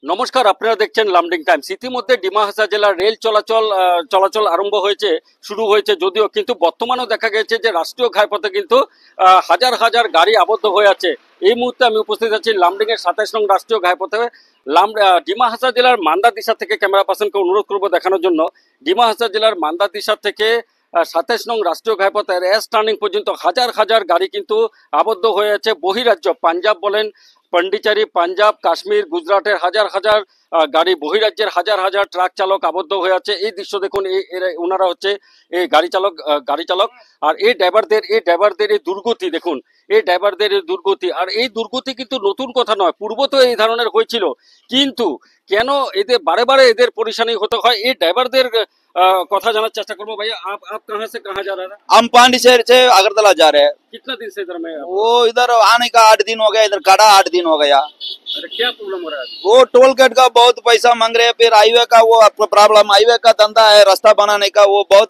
নমস্কার, আপনারা দেখছেন লামডিং টাইমস। ইতিমধ্যে ডিমা হাসাও জেলার রেল চলাচল আরম্ভ হয়েছে, শুরু হয়েছে যদিও, কিন্তু বর্তমানেও দেখা গেছে যে রাষ্ট্রীয় ঘাইপথে কিন্তু হাজার হাজার গাড়ি আবদ্ধ হয়ে আছে। এই মুহূর্তে আমি উপস্থিত আছি লামডিং এর 27 নং রাষ্ট্রীয় ঘাইপথে। ডিমা হাসাও জেলার মান্দা দিশা থেকে ক্যামেরা পার্সনকে অনুরোধ করবো দেখানোর জন্য। ডিমা হাসাও জেলার মান্দা দিশা থেকে 27 নং রাষ্ট্রীয় ঘাইপথের এস টার্নিং পর্যন্ত হাজার হাজার গাড়ি কিন্তু আবদ্ধ হয়ে আছে। বহিরাজ্য পাঞ্জাব বলেন, পন্ডিচেরি, পাঞ্জাব, কাশ্মীর, গুজরাটের হাজার হাজার গাড়ি, বহিরাজ্যের হাজার হাজার ট্রাক চালক আবদ্ধ হয়ে আছে। এই দৃশ্য দেখুন, ওনারা হচ্ছে এই গাড়ি চালক আর এই ড্রাইভারদের এই দুর্গতি দেখুন, এই ড্রাইভারদের এই দুর্গতি। আর এই দুর্গতি কিন্তু নতুন কথা নয়, পূর্ব তো এই ধরনের হয়েছিল, কিন্তু কেন এদের বারে বারে এদের পরেশানি হতে হয় এই ড্রাইভারদের কথা জানার চেষ্টা করবো। ভাইয়া, आप कहाँ से कहाँ जा रहे हैं? हम पांडिचेरी से अगरतला जा रहे हैं। कितना दिन से इधर में? वो इधर आने का 8 दिन हो गया, इधर खड़ा 8 दिन हो गया। अरे क्या प्रॉब्लम हो रहा है? वो टोल गेट का बहुत पैसा मांग रहे हैं, फिर हाईवे का वो प्रॉब्लम, हाईवे का धंधा है, रास्ता बनाने का वो बहुत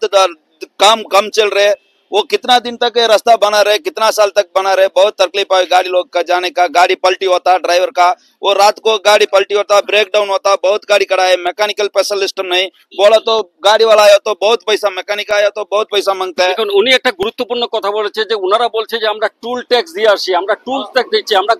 काम कम चल रहे। वो कितना दिन तक ये रास्ता बना रहे, कितना साल तक बना रहे, बहुत तकलीफ है गाड़ी लोग का जाने का। गाड़ी पलटी होता है ड्राइवर का, वो रात को गाड़ी पलटी होता, ब्रेक डाउन होता, बहुत गाड़ी खड़ा है। मैकेनिकल स्पेशलिस्ट नहीं बोला तो गाड़ी वाला आया तो बहुत पैसा, मैकेनिक आया तो बहुत पैसा मांगता है। দেখুন, উনি একটা গুরুত্বপূর্ণ কথা বলেছে যে ওনারা বলছে যে আমরা টুল ট্যাক্স দিয়ে আসি, আমরা টুল ট্যাক্স দিচ্ছি, আমরা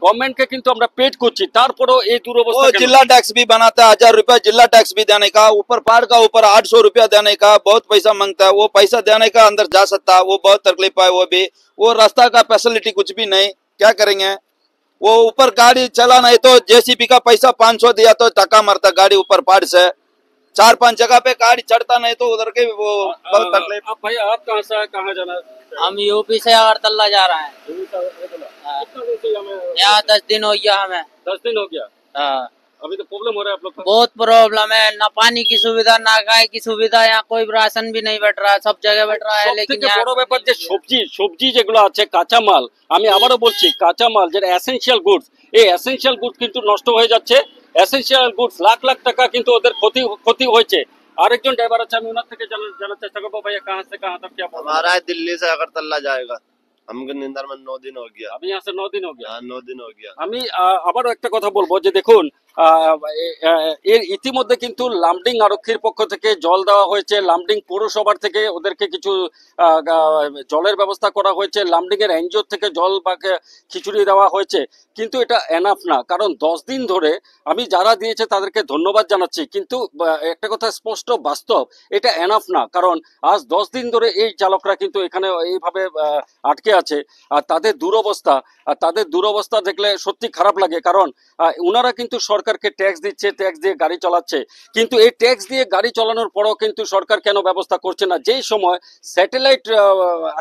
গভর্নমেন্টকে কিন্তু আমরা পেড করছি, তারপরেও এই वो দুরবস্থা কেন? जिला टैक्स भी बनाता है, 1000 रुपया जिला टैक्स भी देने का, ऊपर पहाड़ का ऊपर 800 रुपया देने का, बहुत पैसा मांगता है। वो पैसा देने का अंदर जा सकता है, वो बहुत तकलीफ है। वो भी वो रास्ता का फैसिलिटी कुछ भी नहीं, क्या करेंगे? वो ऊपर गाड़ी चला नहीं तो जेसीबी का पैसा 500 दिया तो धक्का मारता गाड़ी ऊपर पहाड़ से। 4-5 जगह पे गाड़ी चढ़ता नहीं तो उधर के वो बहुत तकलीफ। आप भाई, आप कहाँ से हैं, कहाँ जाना है? हम यूपी से अगरतला जा रहे हैं। कितना दिन से यहाँ 10 दिन हो गया हमें। 10 दिन हो गया। हाँ, अभी तो प्रॉब्लम हो रहा है आप लोग को। बहुत प्रॉब्लम है, ना पानी की सुविधा ना गाय की सुविधा। यहाँ कोई राशन भी नहीं बैठ रहा है, सब जगह बैठ रहा है, लेकिन সবথেকে यहाँ বড় ব্যাপার যে সবজি যেগুলো আছে, কাঁচামাল, আমি আবারও বলছি কাঁচামাল যেটা এসেনশিয়াল গুডস, এই এসেনশিয়াল গুডস কিন্তু নষ্ট হয়ে যাচ্ছে। এসেনশিয়াল গুডস লাখ লাখ টাকা কিন্তু ওদের ক্ষতি হয়েছে। আরেকজন ড্রাইভার আছে, আমি ওনার থেকে জানার চেষ্টা করবো। ভাইয়া, कहाँ से कहाँ तक क्या प्रॉब्लम? हमारा है दिल्ली से अगरतला जाएगा। हमको निंदर में 9 दिन हो गया। আমি यहाँ से 9 दिन हो गया। हाँ 9 दिन हो गया। আমি আবারও একটা কথা বলবো যে দেখুন, এর ইতিমধ্যে কিন্তু লামডিং আরক্ষীর পক্ষ থেকে জল দেওয়া হয়েছে, লামডিং পৌরসভার থেকে ওদেরকে কিছু জলের ব্যবস্থা করা হয়েছে, লামডিং এর এনজিও থেকে জল বা খিচুড়ি দেওয়া হয়েছে, কিন্তু এটা এনাফ না। কারণ 10 দিন ধরে আমি যারা দিয়েছে তাদেরকে ধন্যবাদ জানাচ্ছি, কিন্তু একটা কথা স্পষ্ট বাস্তব, এটা এনাফ না। কারণ আজ 10 দিন ধরে এই চালকরা কিন্তু এখানে এইভাবে আটকে আছে। আর তাদের দুরবস্থা দেখলে সত্যি খারাপ লাগে। কারণ ওনারা কিন্তু সরকারকে ট্যাক্স দিচ্ছে, ট্যাক্স দিয়ে গাড়ি চালাচ্ছে, কিন্তু এই ট্যাক্স দিয়ে গাড়ি চালানোর পরও কিন্তু সরকার কেন ব্যবস্থা করছে না? যেই সময়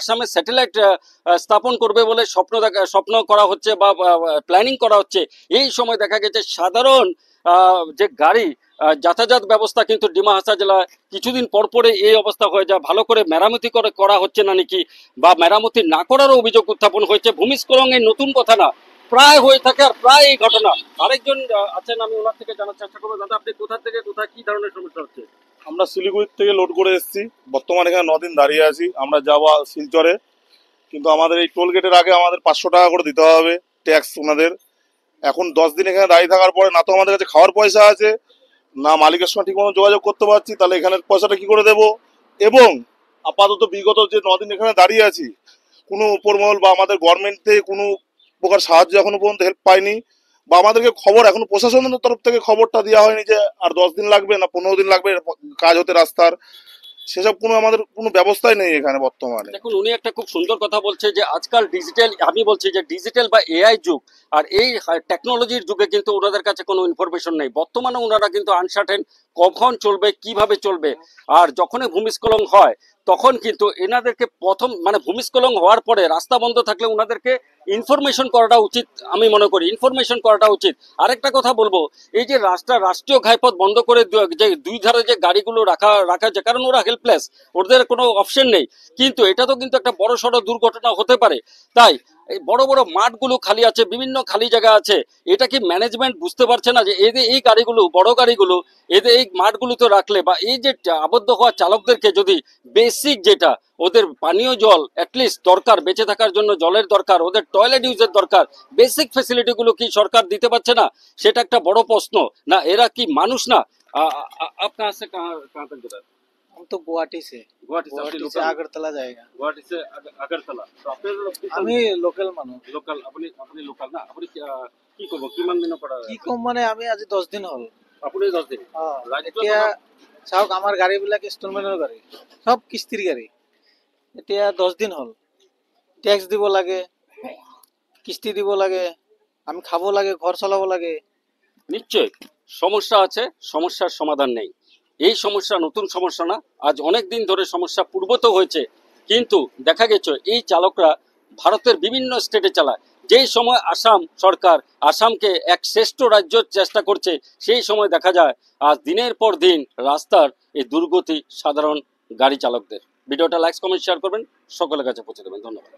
আসামে স্যাটেলাইট স্থাপন করবে বলে স্বপ্ন করা হচ্ছে বা প্ল্যানিং করা হচ্ছে, এই সময় দেখা গেছে সাধারণ যে গাড়ি যাতায়াত ব্যবস্থা কিন্তু ডিমা হাসাও জেলায় কিছুদিন পর পরে এই অবস্থা হয়ে যায়। ভালো করে মেরামতি করা হচ্ছে না নাকি, বা মেরামতি না করারও অভিযোগ উত্থাপন হয়েছে। ভূমিস্খলন এই নতুন কথা না, প্রায় হয়ে থাকে আর প্রায় এই ঘটনা। আরেকজন আছেন, আমি ওনার থেকে জানার চেষ্টা করবো। দাদা, আপনি কোথা থেকে কোথায় কি ধরনের সমস্যা হচ্ছে? আমরা শিলিগুড়ি থেকে লোড করে এসেছি, বর্তমানে এখানে 9 দিন দাঁড়িয়ে আছি। আমরা যাবো শিলচরে, কিন্তু আমাদের এই টোল গেটের আগে আমাদের 500 টাকা করে দিতে হবে ট্যাক্স ওনাদের। এখন 10 দিন এখানে দাঁড়িয়ে থাকার পরে না তো আমাদের কাছে খাওয়ার পয়সা আছে, না মালিকের সঙ্গে ঠিক মতো যোগাযোগ করতে পারছি, তাহলে এখানের পয়সাটা কি করে দেবো? এবং আপাতত বিগত যে 9 দিন এখানে দাঁড়িয়ে আছি, কোনো উপরমহল বা আমাদের গভর্নমেন্ট থেকে কোনো প্রকার সাহায্য এখনো পর্যন্ত হেল্প পাইনি, বা আমাদেরকে খবর এখনো প্রশাসনের তরফ থেকে খবরটা দেওয়া হয়নি যে আর 10 দিন লাগবে না 15 দিন লাগবে কাজ হতে রাস্তার। সেসব আমাদের কোনো ব্যবস্থাই নেই এখানে বর্তমানে। দেখুন, উনি একটা খুব সুন্দর কথা বলছে যে আজকাল ডিজিটাল, আমি বলছি যে ডিজিটাল বা এআই যুগ, আর এই টেকনোলজির যুগে কিন্তু ওনাদের কাছে কোনো ইনফরমেশন নেই। বর্তমানে ওনারা কিন্তু আনসার্টেন, কখন চলবে, কিভাবে চলবে। আর যখনই ভূমিস্খলন হয় তখন কিন্তু এনাদেরকে ভূমিস্খলন হওয়ার পরে রাস্তা বন্ধ থাকলে ওনাদেরকে ইনফরমেশন করাটা উচিত, আমি মনে করি ইনফরমেশন করাটা উচিত। আরেকটা কথা বলবো, এই যে রাষ্ট্রীয় ঘাইপথ বন্ধ করে যে দুই ধারে যে গাড়িগুলো রাখা যায়, কারণ ওরা হেল্পলেস, ওদের কোনো অপশন নেই, কিন্তু এটা তো কিন্তু একটা বড় সড়ো দুর্ঘটনা হতে পারে। তাই এই বড় বড় মাঠগুলো খালি আছে, বিভিন্ন খালি জায়গা আছে। এটা কি ম্যানেজমেন্ট বুঝতে পারছে না যে এদের এই গাড়িগুলো, বড় গাড়িগুলো এদের এই মাঠগুলোতে রাখলে বা এই যে আবদ্ধ হওয়া চালকদেরকে যদি বেসিক যেটা ওদের পানীয় জল অ্যাটলিস্ট দরকার, বেঁচে থাকার জন্য জলের দরকার, ওদের টয়লেট ইউজের দরকার, বেসিক ফেসিলিটিগুলো কি সরকার দিতে পারছে না? সেটা একটা বড় প্রশ্ন। না এরা কি মানুষ না? আপনার से कहाँ तक गिरा? हम तो गुवाहाटी से गुवाहाटी से আগরতলা जाएगा गुवाहाटी से আগরতলা। তো আপনার আমি লোকাল মানুষ লোকাল, আপনি আপনি লোকাল না? আপনি কি করব, কিমান দিনৰ পৰা কি কম মানে আমি আজি 10 দিন হ'ল আপুনি 10 দিন এতিয়া চাওক আমাৰ গাড়ীবিলাক ইনষ্টলমেণ্টৰ গাড়ী, সব কিস্তিৰ গাড়ী। এতিয়া 10 দিন হ'ল, টেক্স দিব লাগে, কিস্তি দিব লাগে, আমি খাব লাগে, ঘৰ চলাব লাগে। নিশ্চয় সমস্যা আছে, সমস্যার সমাধান নেই। এই সমস্যা নতুন সমস্যা না, আজ অনেক দিন ধরে সমস্যা পূর্বত হয়েছে। কিন্তু দেখা গেছে এই চালকরা ভারতের বিভিন্ন স্টেটে চালায়। যেই সময় আসাম সরকার আসামকে এক শ্রেষ্ঠ রাজ্যের চেষ্টা করছে, সেই সময় দেখা যায় আজ দিনের পর দিন রাস্তার এই দুর্গতি সাধারণ গাড়ি চালকদের। ভিডিওটা লাইক কমেন্ট শেয়ার করবেন, সকলের কাছে পৌঁছে দেবেন। ধন্যবাদ।